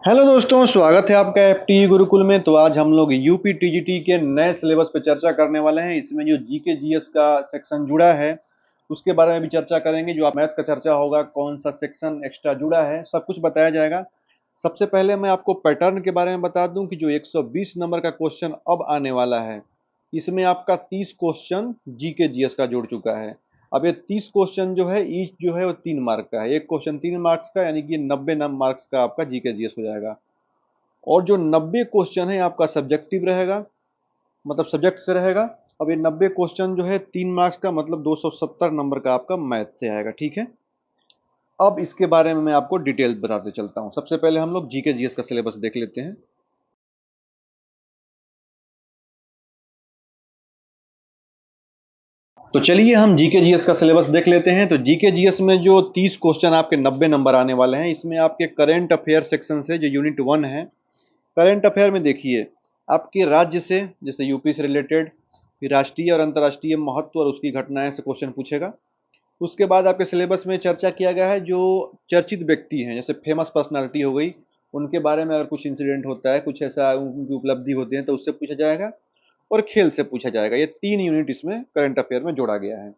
Hello दोस्तों, स्वागत है आपका एफटी गुरुकुल में। तो आज हम लोग यूपी टीजीटी के नए सिलेबस पे चर्चा करने वाले हैं। इसमें जो जीके जीएस का सेक्शन जुड़ा है उसके बारे में भी चर्चा करेंगे। जो आप मैथ का चर्चा होगा, कौन सा सेक्शन एक्स्ट्रा जुड़ा है, सब कुछ बताया जाएगा। सबसे पहले मैं आपको पैटर्न के बारे में बता दूं कि जो 120 नंबर का क्वेश्चन अब आने वाला है, इसमें आपका 30 क्वेश्चन जीके जीएस का जुड़ चुका है। अब ये 30 क्वेश्चन जो है, ईच जो है वो 3 मार्क का है। एक क्वेश्चन 3 मार्क्स का, यानी कि 90 मार्क्स का आपका जीके जीएस हो जाएगा। और जो 90 क्वेश्चन है आपका सब्जेक्टिव रहेगा, मतलब सब्जेक्ट से रहेगा। अब ये 90 क्वेश्चन जो है 3 मार्क्स का, मतलब 270 नंबर का आपका मैथ से आएगा। ठीक है, अब इसके बारे में मैं आपको डिटेल बताते चलता हूँ। सबसे पहले हम लोग जीके जीएस का सिलेबस देख लेते हैं। तो चलिए हम जीके जीएस का सिलेबस देख लेते हैं। तो जीके जीएस में जो 30 क्वेश्चन आपके 90 नंबर आने वाले हैं, इसमें आपके करेंट अफेयर सेक्शन से जो यूनिट 1 है, करंट अफेयर में देखिए आपके राज्य से, जैसे यूपी से रिलेटेड, फिर राष्ट्रीय और अंतर्राष्ट्रीय महत्व और उसकी घटनाएं से क्वेश्चन पूछेगा। उसके बाद आपके सिलेबस में चर्चा किया गया है जो चर्चित व्यक्ति हैं, जैसे फेमस पर्सनालिटी हो गई, उनके बारे में अगर कुछ इंसिडेंट होता है, कुछ ऐसा उनकी उपलब्धि होती है तो उससे पूछा जाएगा। और खेल से पूछा जाएगा। ये 3 यूनिट इसमें करंट अफेयर में जोड़ा गया है।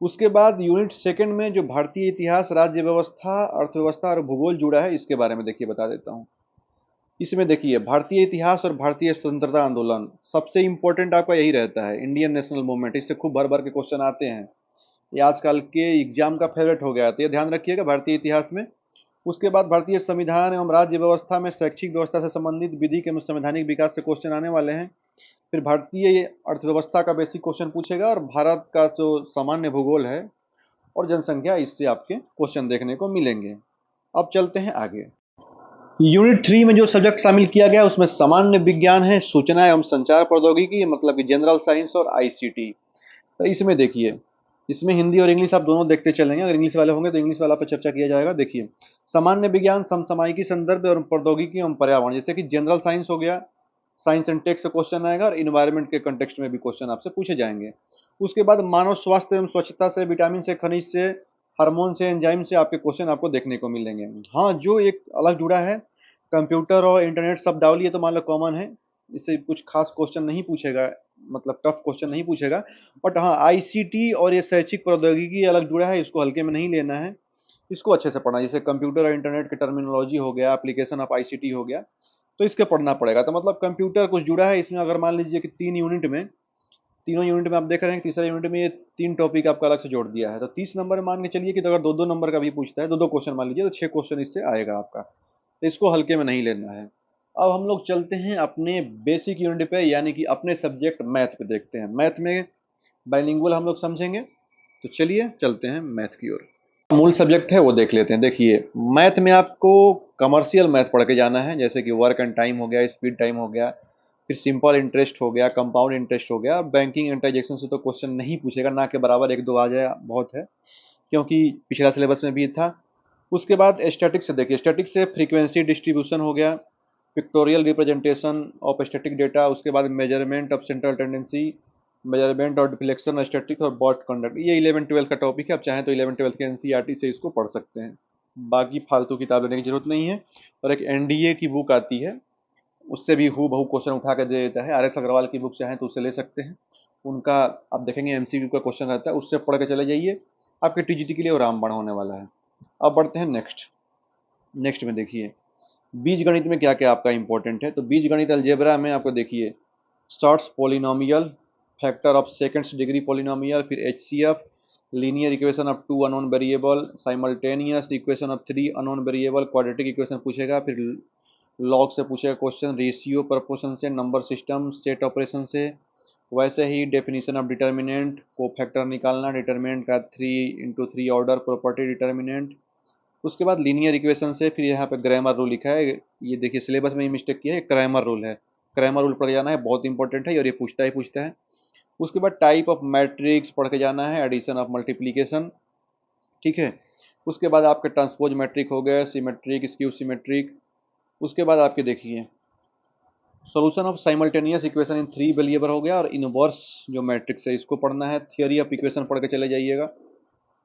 उसके बाद यूनिट सेकंड में जो भारतीय इतिहास, राज्य व्यवस्था, अर्थव्यवस्था और भूगोल जुड़ा है, इसके बारे में देखिए बता देता हूँ। इसमें देखिए भारतीय इतिहास और भारतीय स्वतंत्रता आंदोलन सबसे इंपॉर्टेंट आपका यही रहता है। इंडियन नेशनल मूवमेंट, इससे खूब भर भर के क्वेश्चन आते हैं। ये आजकल के एग्जाम का फेवरेट हो गया, तो ये ध्यान रखिएगा भारतीय इतिहास में। उसके बाद भारतीय संविधान एवं राज्य व्यवस्था में शैक्षिक व्यवस्था से संबंधित विधि के संवैधानिक विकास से क्वेश्चन आने वाले हैं। फिर भारतीय अर्थव्यवस्था का बेसिक क्वेश्चन पूछेगा, और भारत का जो सामान्य भूगोल है और जनसंख्या, इससे आपके क्वेश्चन देखने को मिलेंगे। अब चलते हैं आगे। यूनिट 3 में जो सब्जेक्ट शामिल किया गया उसमें सामान्य विज्ञान है, सूचना एवं संचार प्रौद्योगिकी, मतलब कि जनरल साइंस और आईसीटी। तो इसमें देखिए, इसमें हिंदी और इंग्लिश आप दोनों देखते चलेंगे। अगर इंग्लिश वाले होंगे तो इंग्लिश वाला पर चर्चा किया जाएगा। देखिए, सामान्य विज्ञान समसामयिकी, संदर्भ एवं प्रौद्योगिकी एवं पर्यावरण, जैसे कि जनरल साइंस हो गया, साइंस एंड टेक से क्वेश्चन आएगा, और इन्वायरमेंट के कंटेक्स्ट में भी क्वेश्चन आपसे पूछे जाएंगे। उसके बाद मानव स्वास्थ्य एवं स्वच्छता से, विटामिन से, खनिज से, हार्मोन से, एंजाइम से आपके क्वेश्चन आपको देखने को मिलेंगे। हाँ, जो एक अलग जुड़ा है, कंप्यूटर और इंटरनेट शब्दावली, ये तो मान लो कॉमन है, इससे कुछ खास क्वेश्चन नहीं पूछेगा, मतलब टफ क्वेश्चन नहीं पूछेगा। बट हाँ, आईसीटी और ये शैक्षिक प्रौद्योगिकी अलग जुड़ा है, इसको हल्के में नहीं लेना है, इसको अच्छे से पढ़ना। जैसे कंप्यूटर और इंटरनेट की टर्मिनोलॉजी हो गया, एप्लीकेशन ऑफ आईसीटी हो गया, तो इसके पढ़ना पड़ेगा। तो मतलब कंप्यूटर कुछ जुड़ा है इसमें। अगर मान लीजिए कि 3 यूनिट में, तीनों यूनिट में आप देख रहे हैं कि तीसरा यूनिट में ये 3 टॉपिक आपका अलग से जोड़ दिया है, तो 30 नंबर मान के चलिए कि तो अगर 2-2 नंबर का भी पूछता है, 2-2 क्वेश्चन मान लीजिए, तो 6 क्वेश्चन इससे आएगा आपका। तो इसको हल्के में नहीं लेना है। अब हम लोग चलते हैं अपने बेसिक यूनिट पे, यानी कि अपने सब्जेक्ट मैथ पे देखते हैं। मैथ में बाइलिंगुअल हम लोग समझेंगे। तो चलिए चलते हैं मैथ की ओर। मूल सब्जेक्ट है वो देख लेते हैं। देखिए, मैथ में आपको कमर्शियल मैथ पढ़ के जाना है, जैसे कि वर्क एंड टाइम हो गया, स्पीड टाइम हो गया, फिर सिंपल इंटरेस्ट हो गया, कंपाउंड इंटरेस्ट हो गया। बैंकिंग एंड ट्रांजेक्शन से तो क्वेश्चन नहीं पूछेगा, ना के बराबर 1-2 आ जाए बहुत है, क्योंकि पिछला सिलेबस में भी था। उसके बाद स्टैटिक्स से देखिए, स्टैटिक्स से फ्रीक्वेंसी डिस्ट्रीब्यूशन हो गया, pictorial representation of static data, उसके बाद measurement of central tendency, measurement और डिफ्लेक्शन स्टैटिक और बॉट कंडक्ट। ये 11-12 का टॉपिक है। आप चाहें तो 11-12 के एनसीईआरटी से इसको पढ़ सकते हैं, बाकी फालतू किताब लेने की जरूरत नहीं है। और एक एनडीए की बुक आती है, उससे भी हु बहु क्वेश्चन उठा कर दे देता है। आर एस अग्रवाल की बुक चाहें तो उससे ले सकते हैं, उनका आप देखेंगे एमसीक्यू का क्वेश्चन रहता है, उससे पढ़ के चले जाइए, आपके टीजीटी के लिए वो रामबाण होने वाला है। अब बढ़ते हैं नेक्स्ट। नेक्स्ट में देखिए, बीज गणित में क्या क्या आपका इंपॉर्टेंट है। तो बीज गणित अलजेब्रा में आपको देखिए, shorts polynomial, factor of seconds degree polynomial, फिर HCF, linear equation of 2 unknown variable, simultaneous equation of 3 unknown variable, quadratic equation पूछेगा, फिर लॉग से पूछेगा क्वेश्चन, रेशियो, प्रोपोर्शन से, नंबर सिस्टम, सेट ऑपरेशन से। वैसे ही डेफिनेशन ऑफ डिटर्मिनेंट को फैक्टर निकालना, डिटर्मिनेंट का 3 × 3 ऑर्डर, प्रॉपर्टी डिटर्मिनेंट। उसके बाद लीनियर इक्वेशन से, फिर यहाँ पे ग्रामर रूल लिखा है। ये देखिए सिलेबस में ही मिस्टेक किया है, ग्रामर रूल है, ग्रामर रूल पढ़ के जाना है, बहुत इंपॉर्टेंट है और ये पूछता ही पूछता है। उसके बाद टाइप ऑफ मैट्रिक्स पढ़ के जाना है, एडिशन ऑफ मल्टीप्लीकेशन। ठीक है, उसके बाद आपके ट्रांसपोज मैट्रिक हो गए, सिमेट्रिक, स्क्यू सिमेट्रिक। उसके बाद आपके देखिए, solution of simultaneous equation in 3 variable हो गया, और इनवर्स जो मैट्रिक्स है इसको पढ़ना है। थियोरी ऑफ इक्वेशन पढ़ के चले जाइएगा।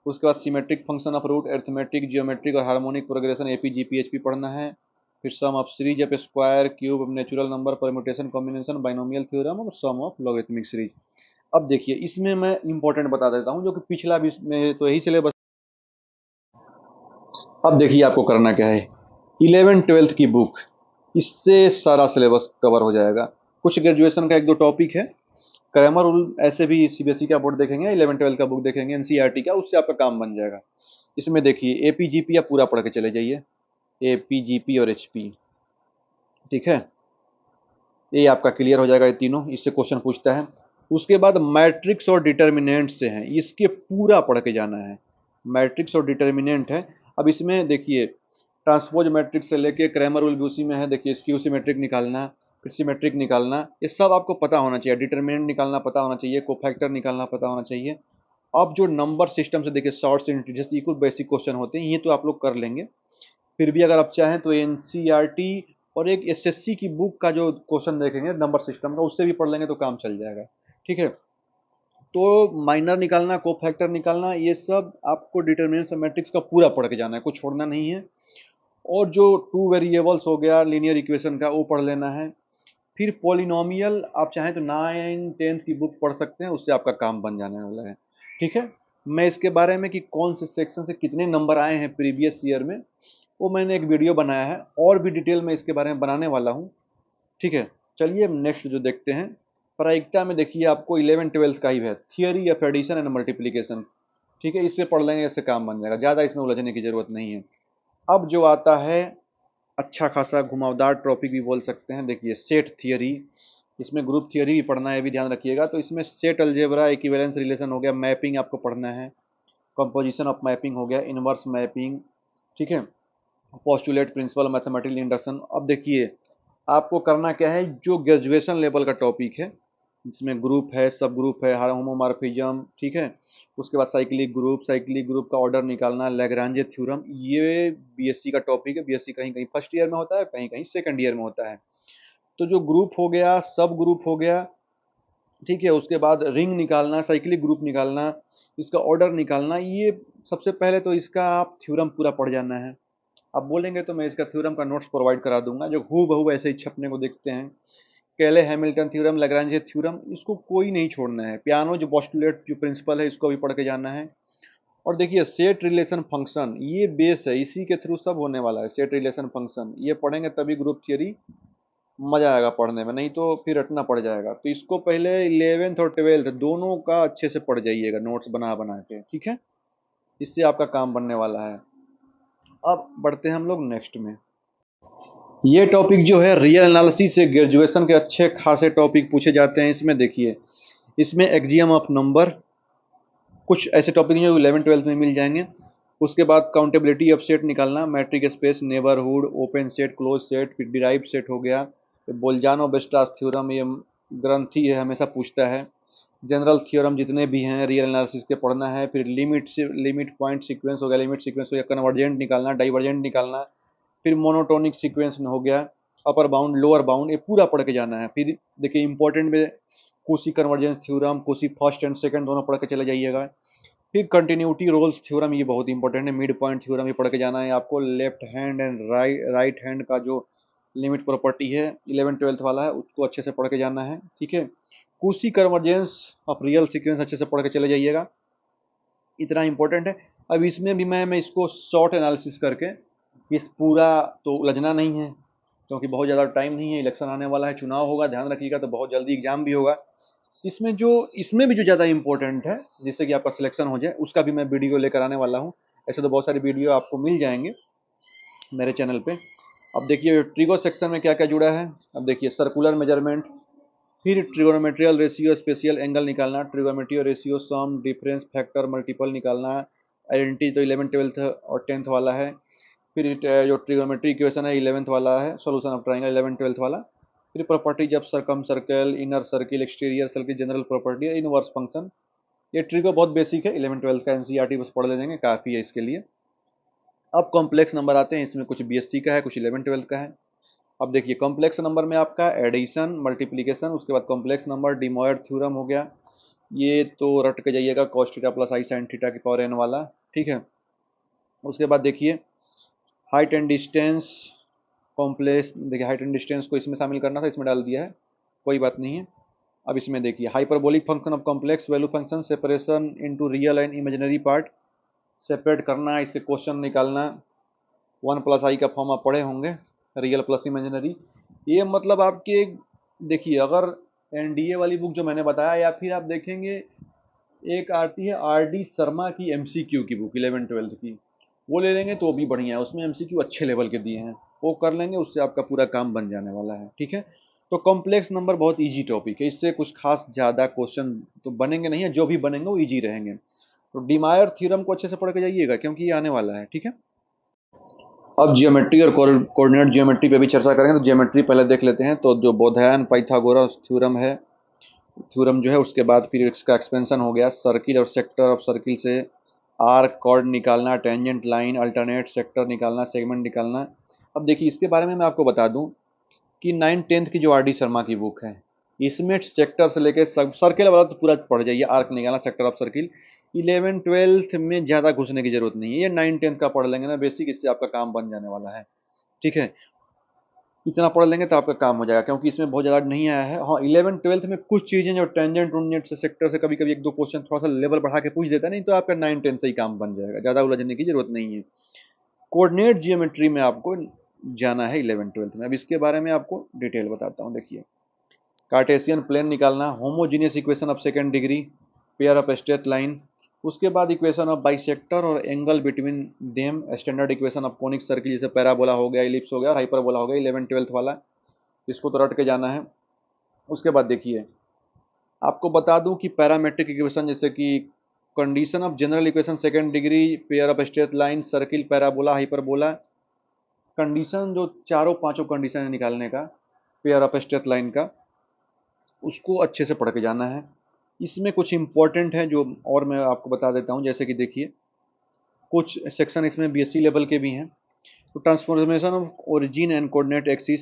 उसके बाद symmetric function of root, arithmetic, geometric और हार्मोनिक प्रोग्रेशन, एपी जीपीएचपी पढ़ना है। फिर sum of series of square, cube, natural number, permutation, combination, binomial theorem और सम ऑफ लॉगरिथमिक सीरीज। अब देखिए इसमें मैं इंपॉर्टेंट बता देता हूँ, जो कि पिछला भी में तो यही सिलेबस। अब देखिए आपको करना क्या है, 11th-12th की बुक, इससे सारा सिलेबस कवर हो जाएगा। कुछ ग्रेजुएशन का एक दो टॉपिक है, ग्रामर रूल ऐसे भी सीबीएसई का बोर्ड देखेंगे, 11th-12th का बुक देखेंगे एनसीईआरटी का, उससे आपका काम बन जाएगा। इसमें देखिए एपीजीपी आप पूरा पढ़ के चले जाइए, एपीजीपी और एचपी, ठीक है, ये आपका क्लियर हो जाएगा, ये तीनों इससे क्वेश्चन पूछता है। उसके बाद मैट्रिक्स और डिटर्मिनेंट से हैं, इसके पूरा पढ़ के जाना है। मैट्रिक्स और डिटर्मिनेंट है। अब इसमें देखिए ट्रांसपोज मैट्रिक्स से लेके क्रैमर रूल भी उसी में है। देखिए स्क्यू सिमेट्रिक निकालना, फिर सिमेट्रिक निकालना, ये सब आपको पता होना चाहिए। डिटर्मिनेंट निकालना पता होना चाहिए, कोफैक्टर निकालना पता होना चाहिए। अब जो नंबर सिस्टम से देखिए शॉर्ट्स इंटीजर्स, ये कुछ बेसिक क्वेश्चन होते हैं, ये तो आप लोग कर लेंगे। फिर भी अगर आप चाहें तो एनसीईआरटी और एक एसएससी की बुक का जो क्वेश्चन देखेंगे नंबर सिस्टम का, उससे भी पढ़ लेंगे तो काम चल जाएगा, ठीक है। तो माइनर निकालना, कोफैक्टर निकालना, ये सब आपको डिटरमिनेंट मैट्रिक्स का पूरा पढ़ के जाना है, कुछ छोड़ना नहीं है। और जो टू वेरिएबल्स हो गया लीनियर इक्वेशन का, वो पढ़ लेना है। फिर पॉलिनोमियल आप चाहें तो 9th-10th की बुक पढ़ सकते हैं, उससे आपका काम बन जाने वाला है, ठीक है। मैं इसके बारे में कि कौन से सेक्शन से कितने नंबर आए हैं प्रीवियस ईयर में, वो मैंने एक वीडियो बनाया है, और भी डिटेल में इसके बारे में बनाने वाला हूँ, ठीक है। चलिए नेक्स्ट जो देखते हैं, प्रायिकता में देखिए आपको 11th-12th का ही है, theory of addition and multiplication, ठीक है, इससे पढ़ लेंगे, इससे काम बन जाएगा, ज़्यादा इसमें उलझने की जरूरत नहीं है। अब जो आता है अच्छा खासा घुमावदार टॉपिक भी बोल सकते हैं, देखिए सेट थियरी, इसमें ग्रुप थियरी भी पढ़ना है, ये भी ध्यान रखिएगा। तो इसमें सेट अलजेब्रा, इक्विवेलेंस रिलेशन हो गया, मैपिंग आपको पढ़ना है, कंपोजिशन ऑफ मैपिंग हो गया, इनवर्स मैपिंग, ठीक है, पोस्टुलेट प्रिंसिपल, मैथमेटिकल इंडक्शन। अब देखिए आपको करना क्या है, जो ग्रेजुएशन लेवल का टॉपिक है, जिसमें ग्रुप है, सब ग्रुप है, होमोमॉर्फिज्म, ठीक है, उसके बाद साइक्लिक ग्रुप का ऑर्डर निकालना, लैग्रांजे थ्योरम, ये बीएससी का टॉपिक है। बीएससी कहीं कहीं फर्स्ट ईयर में होता है, कहीं कहीं सेकंड ईयर में होता है। तो जो ग्रुप हो गया, सब ग्रुप हो गया, ठीक है, उसके बाद रिंग निकालना, साइक्लिक ग्रुप निकालना, इसका ऑर्डर निकालना, ये सबसे पहले तो इसका आप थ्योरम पूरा पढ़ जाना है। आप बोलेंगे तो मैं इसका थ्योरम का नोट्स प्रोवाइड करा दूंगा, जो हूबहू ऐसे ही छपने को देखते हैं। केले हैमिल्टन थ्योरम, लैग्रांजे थ्योरम, इसको कोई नहीं छोड़ना है। पियानो जो पोस्टुलेट जो प्रिंसिपल है, इसको भी पढ़ के जाना है। और देखिए सेट रिलेशन फंक्शन, ये बेस है, इसी के थ्रू सब होने वाला है। सेट रिलेशन फंक्शन ये पढ़ेंगे तभी ग्रुप थियरी मजा आएगा पढ़ने में, नहीं तो फिर रटना पड़ जाएगा। तो इसको पहले 11th और 12th दोनों का अच्छे से पढ़ जाइएगा, नोट्स बना बना के, ठीक है, इससे आपका काम बनने वाला है। अब बढ़ते हैं हम लोग नेक्स्ट में। ये टॉपिक जो है रियल एनालिसिस से ग्रेजुएशन के अच्छे खासे टॉपिक पूछे जाते हैं। इसमें देखिए, इसमें एक्जियम ऑफ नंबर, कुछ ऐसे टॉपिक हैं जो 11th-12th में मिल जाएंगे। उसके बाद काउंटेबिलिटी ऑफ सेट निकालना, matric space, neighbourhood, open set, close set, फिर डिराइव सेट हो गया, बोल्जानो बेस्टास थ्योरम, ये ग्रंथी है, हमेशा पूछता है। जनरल थ्योरम जितने भी हैं रियल एनालिसिस के पढ़ना है। फिर लिमिट पॉइंट सीक्वेंस हो गया, लिमिट सीक्वेंस हो गया, कन्वर्जेंट निकालना, डाइवर्जेंट निकालना, फिर मोनोटोनिक सीक्वेंस हो गया, अपर बाउंड, लोअर बाउंड, ये पूरा पढ़ के जाना है। फिर देखिए इंपॉर्टेंट में Kosi convergence theorem, Kosi first and second दोनों पढ़ के चले जाइएगा। फिर कंटिन्यूटी रोल्स थ्योरम, ये बहुत इंपॉर्टेंट है। मिड पॉइंट थ्योरम ये पढ़ के जाना है आपको। Left hand and right hand का जो लिमिट प्रॉपर्टी है 11th-12th वाला है, उसको अच्छे से पढ़ के जाना है, ठीक है। Kosi convergence of real sequence अच्छे से पढ़ के चले जाइएगा, इतना इंपॉर्टेंट है। अब इसमें भी मैं इसको शॉर्ट एनालिसिस करके, इस पूरा तो उलझना नहीं है, क्योंकि बहुत ज़्यादा टाइम नहीं है, इलेक्शन आने वाला है, चुनाव होगा, ध्यान रखिएगा, तो बहुत जल्दी एग्जाम भी होगा। इसमें भी जो ज़्यादा इंपॉर्टेंट है, जिससे कि आपका सिलेक्शन हो जाए, उसका भी मैं वीडियो लेकर आने वाला हूँ। ऐसे तो बहुत सारी वीडियो आपको मिल जाएंगे मेरे चैनल पे। अब देखिए ट्रिगो सेक्शन में क्या क्या जुड़ा है। अब देखिए सर्कुलर मेजरमेंट, फिर ट्रिगोनोमेट्रियल रेशियो, स्पेशियल एंगल निकालना, ट्रिगोनोमेट्रियल रेशियो, सम, डिफरेंस, फैक्टर, मल्टीपल निकालना, आइडेंटिटी तो 11th-12th और 10th वाला है। फिर जो ट्रिगोनोमेट्री इक्वेशन है 11th वाला है, सॉल्यूशन ऑफ ट्राइंगल 11th-12th वाला। फिर properties of circum circle, inner circle, exterior circle, general property, inverse function. ये ट्रिगो बहुत बेसिक है, 11th-12th का एनसीईआरटी बस पढ़ लेंगे, काफ़ी है इसके लिए। अब कॉम्प्लेक्स नंबर आते हैं, इसमें कुछ बीएससी का है, कुछ 11th-12th का है। अब देखिए कॉम्प्लेक्स नंबर में आपका एडिशन, मल्टीप्लिकेशन, उसके बाद कॉम्प्लेक्स नंबर, डिमॉयड थ्योरम हो गया, ये तो रट के जाइएगा, कॉस थीटा प्लस आई साइन थीटा की पावर एन वाला, ठीक है। उसके बाद देखिए हाइट एंड डिस्टेंस, कॉम्प्लेक्स देखिए हाइट एंड डिस्टेंस को इसमें शामिल करना था, इसमें डाल दिया है, कोई बात नहीं है। अब इसमें देखिए hyperbolic function of complex value function, separation into real and imaginary part, separate करना, इससे क्वेश्चन निकालना, 1+i का फॉर्म आप पढ़े होंगे, रियल प्लस इमेजिनरी। ये मतलब आपके देखिए अगर एनडीए वाली बुक जो मैंने बताया, या फिर आप देखेंगे एक आती है आरडी शर्मा की एमसीक्यू की बुक 11-12 की, वो ले लेंगे तो भी बढ़िया है, उसमें एमसीक्यू अच्छे लेवल के दिए हैं, वो कर लेंगे, उससे आपका पूरा काम बन जाने वाला है। ठीक है, तो कॉम्प्लेक्स नंबर बहुत इजी टॉपिक है, इससे कुछ खास ज़्यादा क्वेश्चन तो बनेंगे नहीं है, जो भी बनेंगे वो इजी रहेंगे। तो डिमायर थ्योरम को अच्छे से पढ़ के जाइएगा क्योंकि ये आने वाला है। ठीक है, अब जियोमेट्री और कोऑर्डिनेट जियोमेट्री पे भी चर्चा करेंगे। तो जियोमेट्री पहले देख लेते हैं। तो जो बोधायन पाइथागोरस थ्योरम है, थ्योरम जो है, उसके बाद फिर इसका एक्सपेंशन हो गया, सर्किल और सेक्टर ऑफ सर्किल से आर्क कॉर्ड निकालना, टेंजेंट लाइन, अल्टरनेट सेक्टर निकालना, सेगमेंट निकालना। अब देखिए इसके बारे में मैं आपको बता दूं कि 9th-10th की जो आर डी शर्मा की बुक है, इसमें सेक्टर से लेकर सर्किल वाला तो पूरा पढ़ जाइए, आर्क निकालना, सेक्टर ऑफ सर्किल। 11-12 में ज़्यादा घुसने की जरूरत नहीं है, ये 9-10th का पढ़ लेंगे ना बेसिक, इससे आपका काम बन जाने वाला है। ठीक है, इतना पढ़ लेंगे तो आपका काम हो जाएगा, क्योंकि इसमें बहुत ज़्यादा नहीं आया है। हाँ, 11-12 में कुछ चीज़ें जो टेंजेंट उन्जेंट से सेक्टर से कभी कभी 1-2 क्वेश्चन थोड़ा सा लेवल बढ़ा के पूछ देता है, नहीं तो आपका 9-10 से ही काम बन जाएगा, ज़्यादा उलझने की जरूरत नहीं है। कोऑर्डिनेट जियोमेट्री में आपको जाना है 11-12 में। अब इसके बारे में आपको डिटेल बताता हूँ। देखिए कार्टेशियन प्लेन निकालना, homogeneous equation of second degree, pair of straight line, उसके बाद इक्वेशन ऑफ बाइसेक्टर और angle between them, standard equation of conic circle, जैसे पैराबोला हो गया, इलिप्स हो गया और हाइपरबोला हो गया, 11-12 वाला, इसको तो रट के जाना है। उसके बाद देखिए आपको बता दूं कि पैरामेट्रिक इक्वेशन, जैसे कि condition of general equation second degree, pair of straight line, circle, parabola, hyperbola, condition जो चारों पांचों कंडीशन है निकालने का पेयर ऑफ स्ट्रेट लाइन का, उसको अच्छे से पढ़ के जाना है। इसमें कुछ इंपॉर्टेंट है जो और मैं आपको बता देता हूँ, जैसे कि देखिए कुछ सेक्शन इसमें बीएससी लेवल के भी हैं। तो transformation of origin and coordinate axis,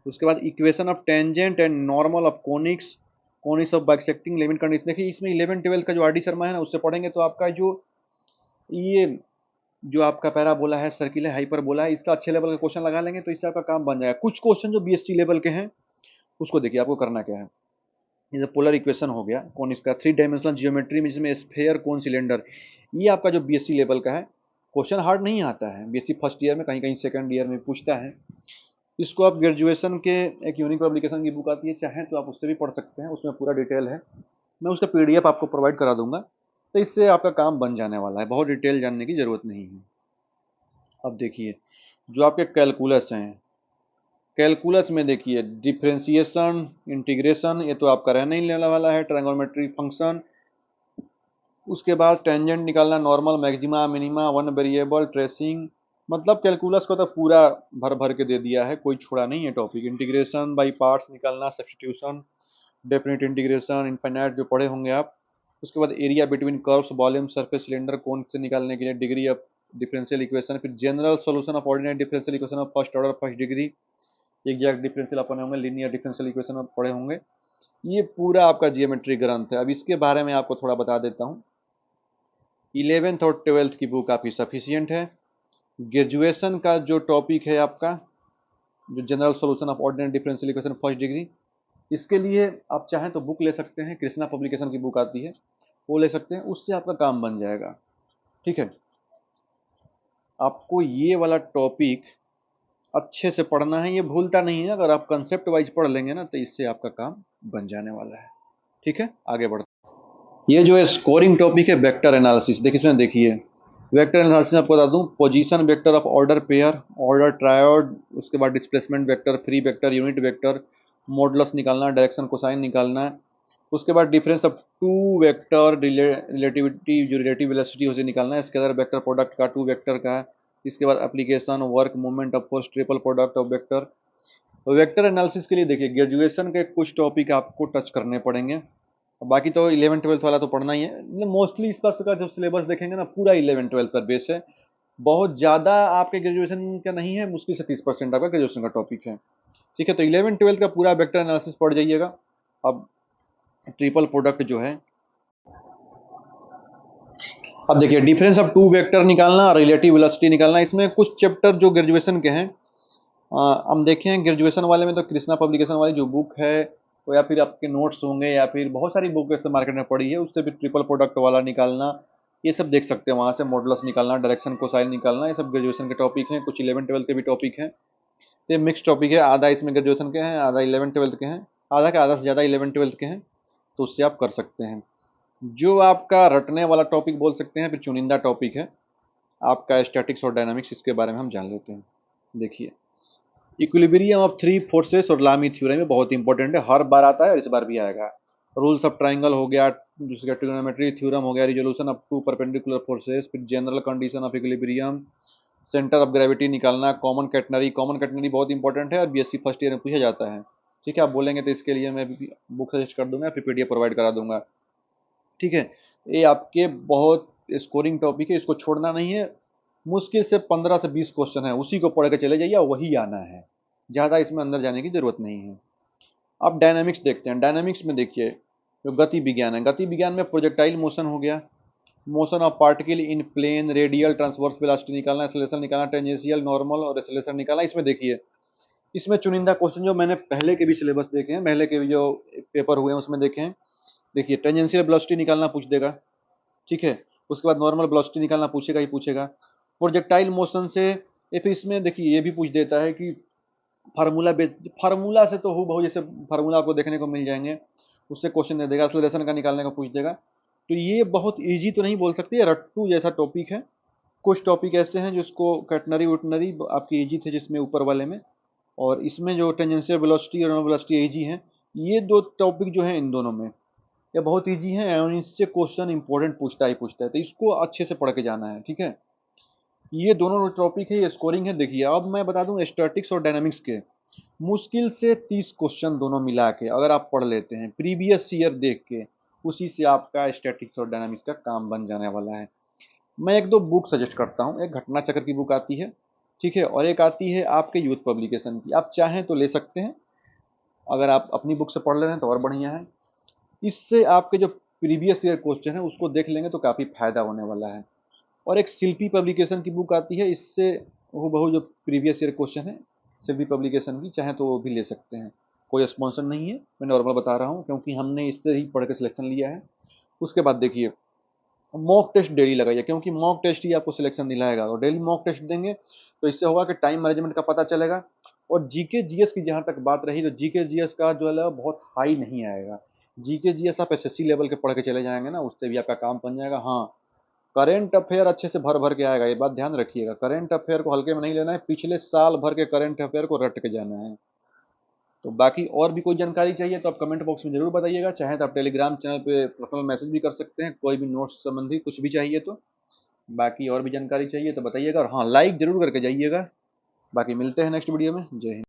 उसके बाद equation of tangent and normal of conics, conics of bisecting limit condition. देखिए इसमें 11-12 का जो आर डी शर्मा है ना, उससे पढ़ेंगे तो आपका ये जो आपका पैराबोला है, सर्किल है, हाइपरबोला है, इसका अच्छे लेवल का क्वेश्चन लगा लेंगे तो इससे आपका काम बन जाएगा। कुछ क्वेश्चन जो बीएससी लेवल के हैं उसको देखिए आपको करना क्या है। जैसे पोलर इक्वेशन हो गया कौन इसका, 3 डायमेंशनल जियोमेट्री में जिसमें स्फेयर कौन सिलेंडर, ये आपका जो बीएससी लेवल का है, क्वेश्चन हार्ड नहीं आता है, बीएससी फर्स्ट ईयर में, कहीं कहीं सेकंड ईयर में पूछता है। इसको आप ग्रेजुएशन के एक यूनिक पब्लिकेशन की बुक आती है, चाहें तो आप उससे भी पढ़ सकते हैं, उसमें पूरा डिटेल है, मैं उसका पीडीएफ आपको प्रोवाइड करा दूंगा। तो इससे आपका काम बन जाने वाला है, बहुत डिटेल जानने की जरूरत नहीं है। अब देखिए जो आपके कैलकुलस हैं, कैलकुलस में देखिए डिफरेंशिएशन, इंटीग्रेशन, ये तो आपका रहने ही लेने वाला है, ट्रायंगोनोमेट्रिक फंक्शन, उसके बाद टेंजेंट निकालना, normal, maxima, minima, one variable, tracing, मतलब कैलकुलस को तो पूरा भर भर के दे दिया है, कोई छोड़ा नहीं है टॉपिक। इंटीग्रेशन बाई पार्ट्स निकालना, सब्स्टिट्यूशन, डेफिनेट इंटीग्रेशन, इनफाइनाइट जो पढ़े होंगे आप। उसके बाद area between curves, volume, surface, cylinder, cone से निकालने के लिए डिग्री ऑफ डिफरेंशियल इक्वेशन, फिर general solution of ordinary differential equation of first order first degree, exact differential अपन होंगे, लीनियर डिफरेंशियल इक्वेशन आप पढ़े होंगे। ये पूरा आपका जियोमेट्री ग्रंथ है। अब इसके बारे में आपको थोड़ा बता देता हूँ। 11th और 12th की बुक काफ़ी सफिशियंट है। ग्रेजुएशन का जो टॉपिक है आपका, जो general solution of ordinary differential equation first degree, इसके लिए आप चाहें तो बुक ले सकते हैं, कृष्णा पब्लिकेशन की बुक आती है, वो ले सकते हैं, उससे आपका काम बन जाएगा। ठीक है, आपको ये वाला टॉपिक अच्छे से पढ़ना है, ये भूलता नहीं है, अगर आप कंसेप्ट वाइज पढ़ लेंगे ना तो इससे आपका काम बन जाने वाला है। ठीक है, आगे बढ़ते हैं। ये जो है स्कोरिंग टॉपिक है वेक्टर एनालिसिस। देखिए इसमें देखिए वेक्टर एनालिसिस में आपको बता दूं, position vector of order pair, order triad, उसके बाद displacement vector, free vector, unit vector, modulus निकालना, डायरेक्शन कोसाइन निकालना, उसके बाद difference of two vector, relativity जो रिलेटिव वेलोसिटी उसे निकालना है, स्केलर वेक्टर प्रोडक्ट का, टू वेक्टर का, इसके बाद application, work, movement of force, triple product of vector. तो वेक्टर एनालिसिस के लिए देखिए ग्रेजुएशन के कुछ टॉपिक आपको टच करने पड़ेंगे, बाकी तो 11-12 वाला तो पढ़ना ही है। मतलब मोस्टली इस पर का जो सिलेबस देखेंगे ना पूरा 11-12 पर बेस है, बहुत ज़्यादा आपके ग्रेजुएशन का नहीं है, मुश्किल से 30% आपका ग्रेजुएशन का टॉपिक है। ठीक है, तो 11-12 का पूरा वेक्टर एनालिसिस पढ़ जाइएगा। अब ट्रिपल प्रोडक्ट जो है, अब देखिए डिफरेंस ऑफ टू वेक्टर निकालना, रिलेटिव वेलोसिटी निकालना, इसमें कुछ चैप्टर जो ग्रेजुएशन के हैं हम देखें ग्रेजुएशन वाले में तो कृष्णा पब्लिकेशन वाली जो बुक है, तो या फिर आपके नोट्स होंगे या फिर बहुत सारी बुक ऐसे मार्केट में पड़ी है, उससे भी ट्रिपल प्रोडक्ट वाला निकालना, ये सब देख सकते हैं वहाँ से। मॉडुलस निकालना, डायरेक्शन कोसाइन निकालना, ये सब ग्रेजुएशन के टॉपिक हैं। कुछ 11th-12th के भी टॉपिक हैं। ये मिक्स टॉपिक है, आधा इसमें ग्रेजुएशन के हैं, आधा 11th-12th के हैं, आधा के आधा से ज़्यादा 11th-12th के हैं, तो उससे आप कर सकते हैं। जो आपका रटने वाला टॉपिक बोल सकते हैं, फिर चुनिंदा टॉपिक है आपका स्टैटिक्स और डायनामिक्स, इसके बारे में हम जान लेते हैं। देखिए, इक्विलिब्रियम ऑफ थ्री फोर्सेस और लामी थ्योरम में बहुत इंपॉर्टेंट है, हर बार आता है और इस बार भी आएगा। रूल्स ऑफ ट्राइंगल हो गया, दूसरा ट्रिग्नोमेट्री थ्योरम हो गया, resolution of two perpendicular forces, फिर general condition of equilibrium, centre of gravity निकालना, कॉमन कैटनरी बहुत इंपॉर्टेंट है और बीएससी फर्स्ट ईयर में पूछा जाता है। ठीक है, आप बोलेंगे तो इसके लिए मैं भी बुक सजेस्ट कर दूंगा, फिर पीडीएफ प्रोवाइड करा दूंगा। ठीक है, ये आपके बहुत स्कोरिंग टॉपिक है, इसको छोड़ना नहीं है। मुश्किल से 15 से 20 क्वेश्चन है, उसी को पढ़ के चले जाइए, वही आना है, ज़्यादा इसमें अंदर जाने की जरूरत नहीं है। अब डायनामिक्स देखते हैं। डायनामिक्स में देखिए, जो गति विज्ञान है, गति विज्ञान में प्रोजेक्टाइल मोशन हो गया, motion of particle in plane, radial, transverse velocity निकालना, एक्सेलरेशन निकालना, टेंजेंशियल, नॉर्मल और एक्सेलरेशन निकालना। इसमें देखिए, इसमें चुनिंदा क्वेश्चन जो मैंने पहले के भी सिलेबस देखे हैं, पहले के भी जो पेपर हुए हैं उसमें देखे हैं। देखिए, टेंजेंशियल वेलोसिटी निकालना पूछ देगा, ठीक है। उसके बाद नॉर्मल वेलोसिटी निकालना पूछेगा ही पूछेगा। प्रोजेक्टाइल मोशन से ये फिर इसमें देखिए ये भी पूछ देता है कि फार्मूला बेस, फार्मूला से तो हूबहू जैसे फार्मूला आपको देखने को मिल जाएंगे, उससे क्वेश्चन दे देगा। एक्सेलरेशन का निकालने का पूछ देगा। तो ये बहुत इजी तो नहीं बोल सकते, ये रट्टू जैसा टॉपिक है। कुछ टॉपिक ऐसे हैं जिसको कैटनरी वुटनरी आपकी इजी थे, जिसमें ऊपर वाले में, और इसमें जो टेंजेंशियल वेलोसिटी और नॉर्मल वेलोसिटी इजी हैं। ये दो टॉपिक जो हैं इन दोनों में ये बहुत इजी हैं और इससे क्वेश्चन इंपॉर्टेंट पूछता ही पूछता है, तो इसको अच्छे से पढ़ के जाना है। ठीक है, ये दोनों टॉपिक है, ये स्कोरिंग है। देखिए, अब मैं बता दूं स्टैटिक्स और डायनामिक्स के मुश्किल से 30 क्वेश्चन दोनों मिला के अगर आप पढ़ लेते हैं प्रीवियस ईयर देख के, उसी से आपका स्टैटिक्स और डायनामिक्स का काम बन जाने वाला है। मैं एक दो बुक सजेस्ट करता हूँ। एक घटना चक्र की बुक आती है, ठीक है, और एक आती है आपके यूथ पब्लिकेशन की। आप चाहें तो ले सकते हैं, अगर आप अपनी बुक से पढ़ ले रहे हैं तो और बढ़िया है। इससे आपके जो प्रीवियस ईयर क्वेश्चन है उसको देख लेंगे तो काफ़ी फायदा होने वाला है। और एक शिल्पी पब्लिकेशन की बुक आती है, इससे हूबहू जो प्रीवियस ईयर क्वेश्चन है शिल्पी पब्लिकेशन की, चाहे तो वो भी ले सकते हैं। कोई स्पॉन्सर नहीं है, मैं नॉर्मल बता रहा हूँ क्योंकि हमने इससे ही पढ़ के सिलेक्शन लिया है। उसके बाद देखिए, मॉक टेस्ट डेली लगाइए, क्योंकि मॉक टेस्ट ही आपको सिलेक्शन दिलाएगा। और डेली मॉक टेस्ट देंगे तो इससे होगा कि टाइम मैनेजमेंट का पता चलेगा। और जीके जीएस की जहाँ तक बात रही, तो जीके जीएस का जो है बहुत हाई नहीं आएगा। जीके जीएस आप एसएससी लेवल के पढ़ के चले जाएंगे ना, उससे भी आपका काम बन जाएगा। हाँ, करंट अफेयर अच्छे से भर भर के आएगा, ये बात ध्यान रखिएगा। करंट अफेयर को हल्के में नहीं लेना है, पिछले साल भर के करंट अफेयर को रट के जाना है। तो बाकी और भी कोई जानकारी चाहिए तो आप कमेंट बॉक्स में जरूर बताइएगा, चाहे तो आप टेलीग्राम चैनल पे पर्सनल मैसेज भी कर सकते हैं, कोई भी नोट्स संबंधी कुछ भी चाहिए तो। बाकी और भी जानकारी चाहिए तो बताइएगा, और हाँ, लाइक जरूर करके जाइएगा। बाकी मिलते हैं नेक्स्ट वीडियो में। जय हिंद।